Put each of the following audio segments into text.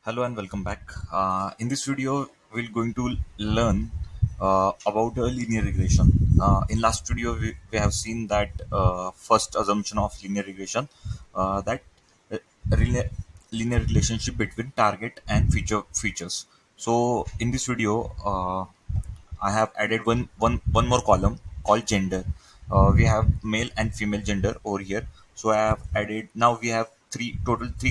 Hello and welcome back. In this video, we're going to learn about linear regression. In last video, we have seen that first assumption of linear regression, that uh, rela- linear relationship between target and features. So in this video, I have added one more column called gender. We have male and female gender over here. So I have added, now we have three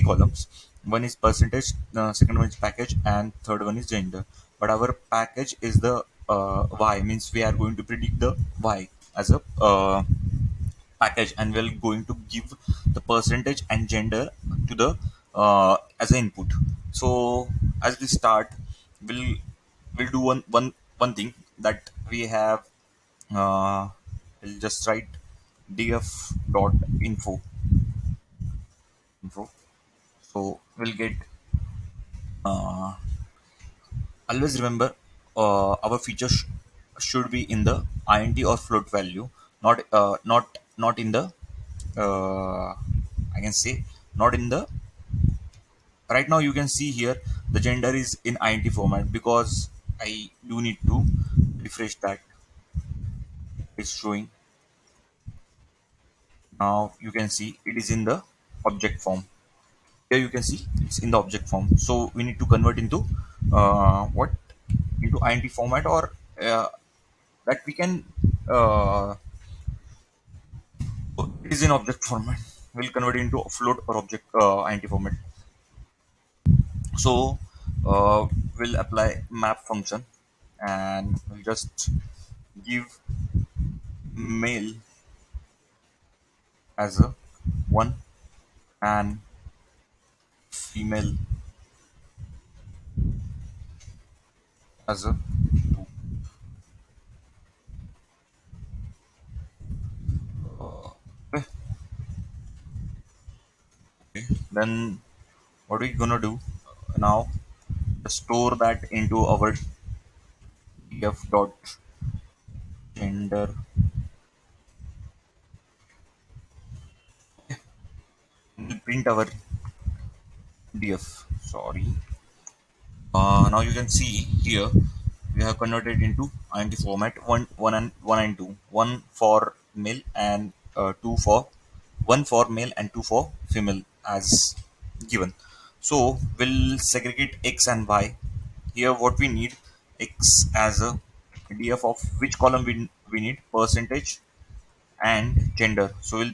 columns. One is percentage, second one is package, and third one is gender. But our package is the y, means we are going to predict the y as a package, and we're going to give the percentage and gender to the as an input. So as we start, we'll we'll do one thing that we have. We'll just write df dot info. So we'll get, always remember, our feature should be in the int or float value, not in the, uh, I can say, not in the, right now you can see here the gender is in int format because I do need to refresh that. It's showing. Now you can see it is in the object form. Here you can see it's in the object form, so we need to convert into what, into int format, or that we can, uh, it is in object format. We'll convert it into float or object, int format. So we'll apply map function, and we'll just give male as a 1 and female as a 2. Okay. Okay. Then what we gonna do now? Store that into our df dot gender. We'll print our df. Sorry. Now you can see here we have converted into int format, one and two, one for male and two for, one for male and two for female as given. So we'll segregate x and y. Here what we need, x as a df of which column we need, percentage and gender. So we'll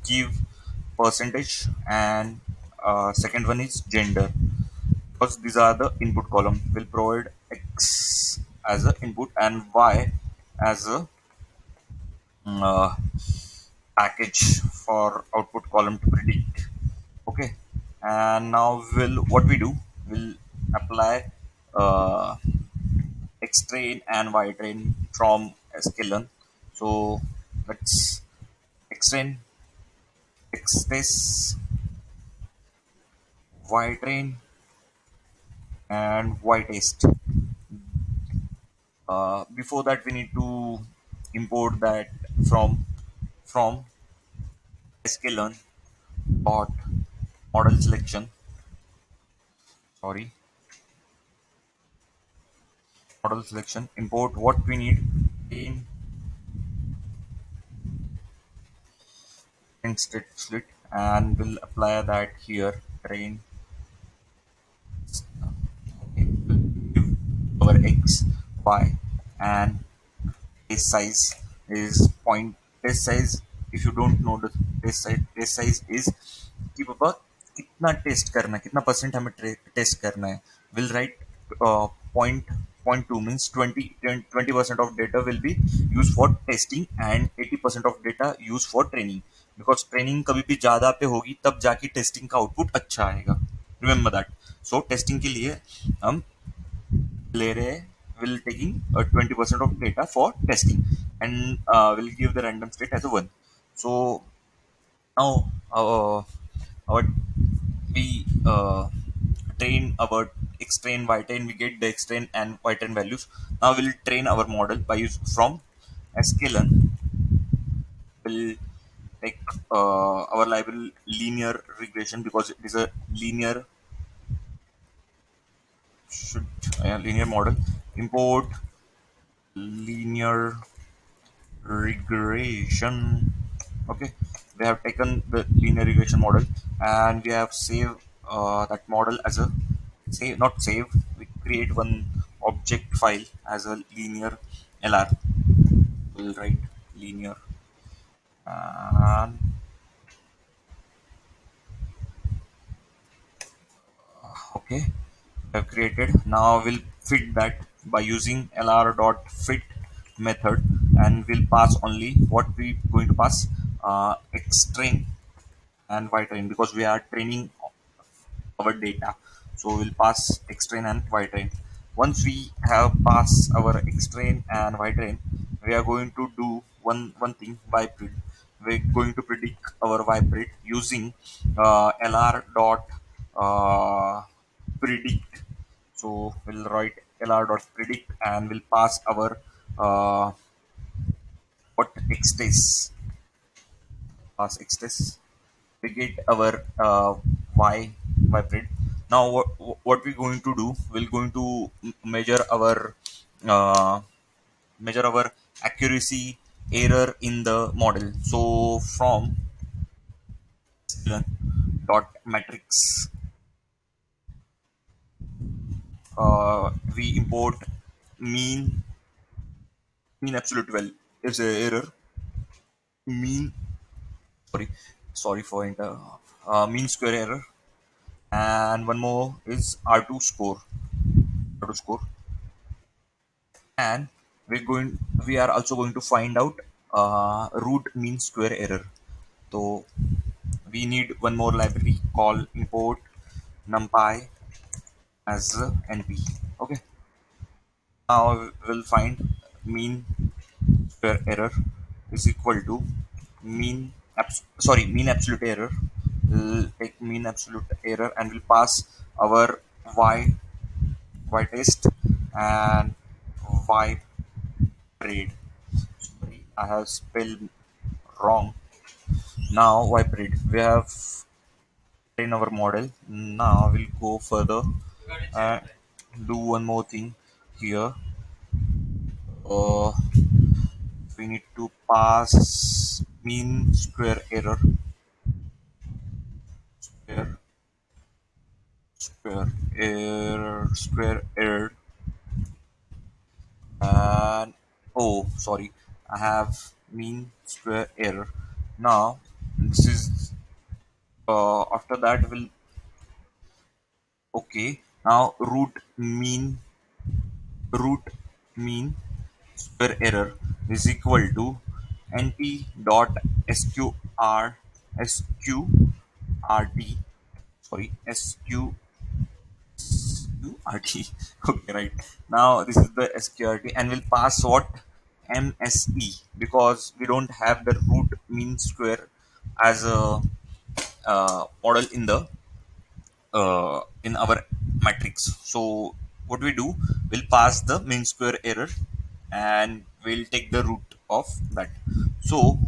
give percentage, and second one is gender, because these are the input column. Will provide x as a input and y as a uh, package for output column to predict. Okay, and now will what we do, will apply uh, x train and y train from sklearn. So let's x train, x test, y train, and y test. Before that, we need to import that from from sklearn dot model selection. Sorry, model selection. Import what we need in state split, and we'll apply that here. Train. Okay, give our x, y, and test size is point. Test size, if you don't know the test size is कि बाबा कितना test करना है, कितना percent हमें test करना है. Will write point two, means 20% of data will be used for testing and 80% of data used for training, because training कभी भी ज्यादा पे होगी तब जाके टेस्टिंग का आउटपुट अच्छा आएगा. Remember that. सो टेस्टिंग के लिए हम ले रहे हैं, will taking 20% of data for testing, and will give the random state as a 1. So now our we train our x train, y train, we get the x train and y train values. Now we'll train our model by use from sklearn. Will take our library linear regression, because it is a linear linear model, import linear regression. Okay, we have taken the linear regression model and we have saved that model as a save, not save, we create one object file as a linear lr. We'll write linear and okay, we have created. Now we'll fit that by using lr dot fit method, and we'll pass only what we going to pass, x train and y train, because we are training our data. So we'll pass x train and y train. Once we have passed our x train and y train, we are going to do one thing by predict. We're going to predict our y predict using lr dot predict. So we'll write lr dot predict and we'll pass our uh, what x test, pass x test. We get our y print. Now what we're going to do, we're going to measure uh, our accuracy error in the model. So from dot matrix, we import mean absolute value is a error, mean, sorry, for enter, mean square error, and one more is r2 score, and we are also going to find out root mean square error. So we need one more library called import numpy as np. Okay, now we'll find mean square error is equal to mean absolute error. We'll take mean absolute error and we'll pass our y test and y grade. Sorry, I have spelled wrong. Now vibrate. We have in our model. Now we'll go further and do one more thing here. Uh, we need to pass mean square error, square square error, and oh sorry, I have mean square error. Now this is after that we'll okay. Now root mean square error is equal to np dot sqr sqrt, sorry, sqrt. Okay, right. Now this is the sqrt and we'll pass what, mse, because we don't have the root mean square as a model in our matrix. So what we do, we'll pass the mean square error and we'll take the root of that. So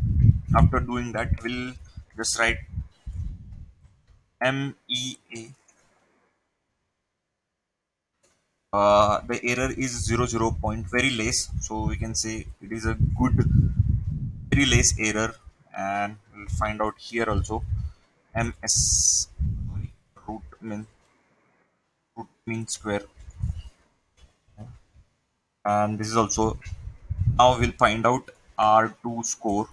after doing that, we'll just write MEA. The error is 00 point, very less. So we can say it is a good, very less error, and we'll find out here also MS root mean square, and this is also. Now we'll find out R2 score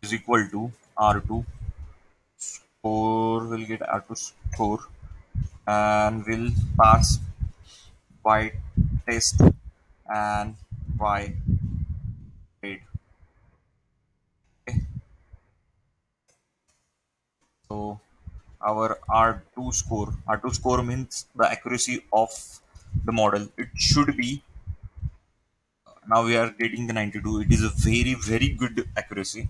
is equal to R2 score. We'll get R2 score and we'll pass y test and y grade. Okay. So our R2 score means the accuracy of the model. It should be, now we are getting the 92. It is a very very good accuracy,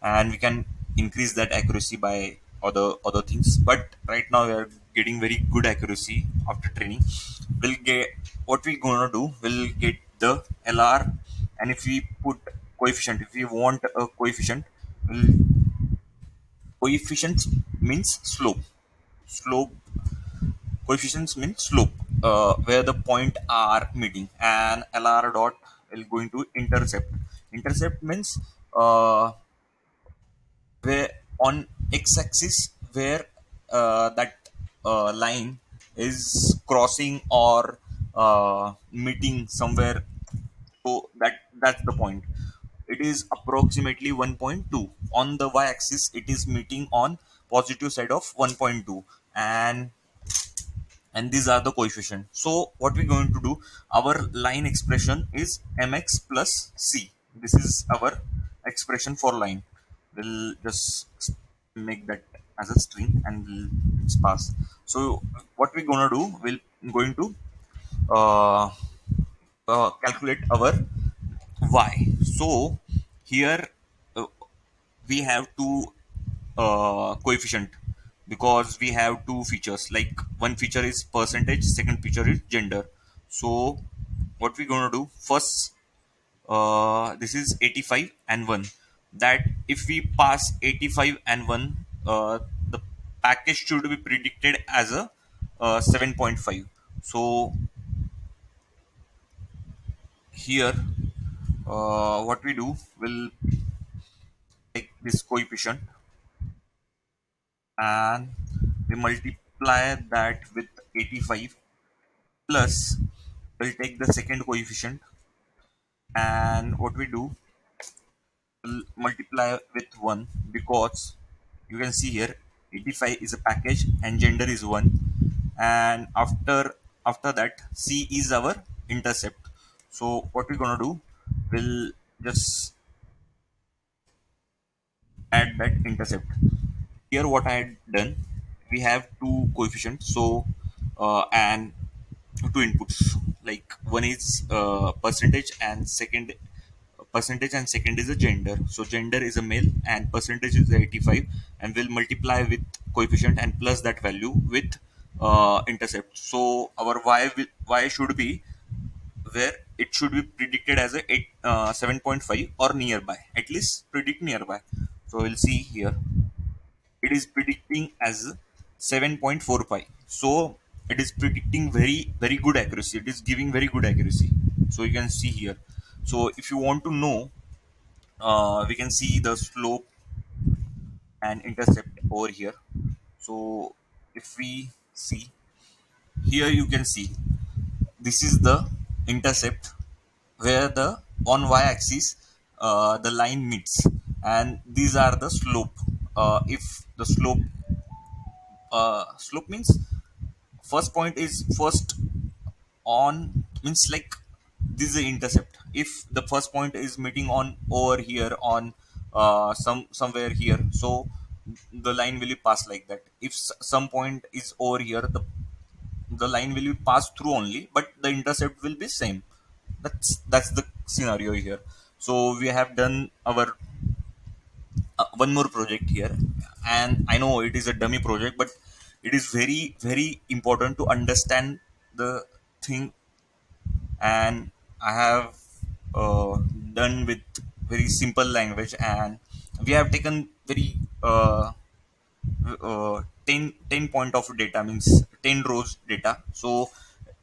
and we can increase that accuracy by other things, but right now we are getting very good accuracy after training. We'll get, what we gonna do, we'll get the lr, and if we put coefficient, if we want a coefficient, we'll, coefficient means slope, slope Coefficients mean slope, where the point are meeting, and lr dot will going to intercept. Intercept means where on x-axis where that line is crossing or meeting somewhere, so that's the point. It is approximately 1.2. On the y-axis it is meeting on positive side of 1.2, and these are the coefficients. So what we're going to do, our line expression is mx plus c. This is our expression for line. We'll just make that as a string and we'll pass. So what we're gonna do, we're going to uh, calculate our y. So here uh, we have two coefficient, because we have two features, like one feature is percentage, second feature is gender. So what we're going to do first, this is 85 and 1, that if we pass 85 and 1, the package should be predicted as a 7.5. So here what we do, we'll take this coefficient and we multiply that with 85, plus we'll take the second coefficient, and what we do, we'll multiply with 1, because you can see here 85 is a package and gender is 1, and after that c is our intercept. So what we're gonna do, we'll just add that intercept. Here what I had done, we have two coefficients, so and two inputs, like one is percentage and second is a gender. So gender is a male and percentage is 85, and we'll multiply with coefficient and plus that value with intercept. So our y should be where it should be predicted as a 7.5 or nearby, at least predict nearby. So we'll see here it is predicting as 7.45. So it is predicting very good accuracy, it is giving very good accuracy. So you can see here. So if you want to know, we can see the slope and intercept over here. So if we see here, you can see this is the intercept, where the on y-axis the line meets, and these are the slope. If the slope means first point is first on, means like this is the intercept. If the first point is meeting on over here on somewhere here, so the line will be pass like that. If some point is over here, the line will be passed through only, but the intercept will be same. That's the scenario here. So we have done our one more project here, and I know it is a dummy project, but it is very important to understand the thing. And I have done with very simple language, and we have taken very 10 point of data, means 10 rows data. So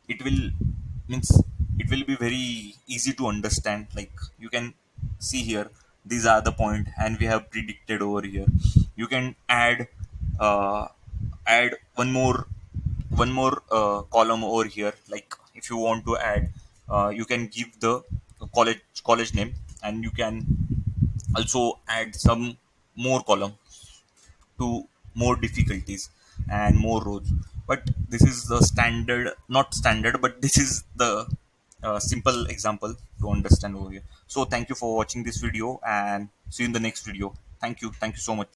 it will, means it will be very easy to understand. Like you can see here, these are the point and we have predicted over here. You can uh, add one more column over here. Like if you want to add, you can give the college name, and you can also add some more column to more difficulties and more rows. But this is the standard, not standard, but this is the simple example to understand over here. So thank you for watching this video, and see you in the next video. Thank you so much.